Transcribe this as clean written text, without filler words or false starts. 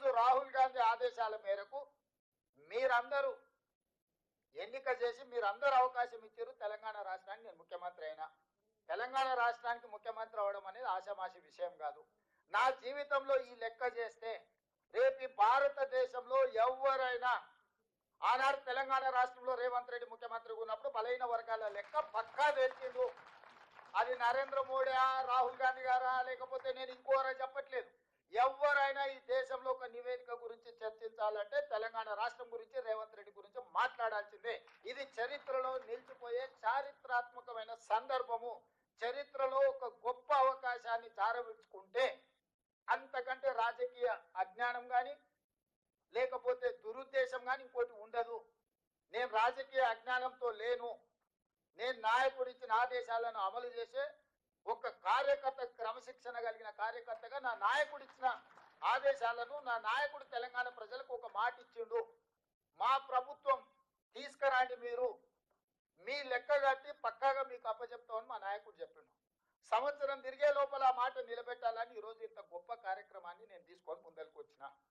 ఈరోజు రాహుల్ గాంధీ ఆదేశాల మేరకు మీరందరూ ఎన్నిక చేసి మీరందరూ అవకాశం ఇచ్చారు తెలంగాణ రాష్ట్రానికి నేను ముఖ్యమంత్రి అయినా. తెలంగాణ రాష్ట్రానికి ముఖ్యమంత్రి అవడం అనేది ఆషామాషి విషయం కాదు. నా జీవితంలో ఈ లెక్క చేస్తే రేపు భారతదేశంలో ఎవరైనా ఆనాడు తెలంగాణ రాష్ట్రంలో రేవంత్ రెడ్డి ముఖ్యమంత్రిగా ఉన్నప్పుడు బలైన వర్గాల లెక్క పక్కా తెలిసిండు. అది నరేంద్ర మోడీ రాహుల్ గాంధీ గారా లేకపోతే నేను ఇంకోరా చెప్పట్లేదు. ఎవరైనా ఈ దేశంలో ఒక నివేదిక గురించి చర్చించాలంటే తెలంగాణ రాష్ట్రం గురించి రేవంత్ రెడ్డి గురించి మాట్లాడాల్సిందే. ఇది చరిత్రలో నిలిచిపోయే చారిత్రాత్మకమైన సందర్భము. చరిత్రలో ఒక గొప్ప అవకాశాన్ని జారవిడ్చుకుంటే అంతకంటే రాజకీయ అజ్ఞానం కానీ లేకపోతే దురుద్దేశం కానీ ఇంకోటి ఉండదు. నేను రాజకీయ అజ్ఞానంతో లేను. నేను నాయకుడు ఇచ్చిన ఆదేశాలను అమలు చేసే ఒక కార్యకర్త, క్రమశిక్షణ కలిగిన కార్యకర్తగా నా నాయకుడు ఇచ్చిన ఆదేశాలను నా నాయకుడు తెలంగాణ ప్రజలకు ఒక మాట ఇచ్చిండు. మా ప్రభుత్వం తీసుకురండి, మీరు మీ లెక్క కట్టి పక్కాగా మీకు అప్పచెప్తామని మా నాయకుడు చెప్పిండు. సంవత్సరం తిరిగే లోపల ఆ మాట నిలబెట్టాలని ఈరోజు ఇంత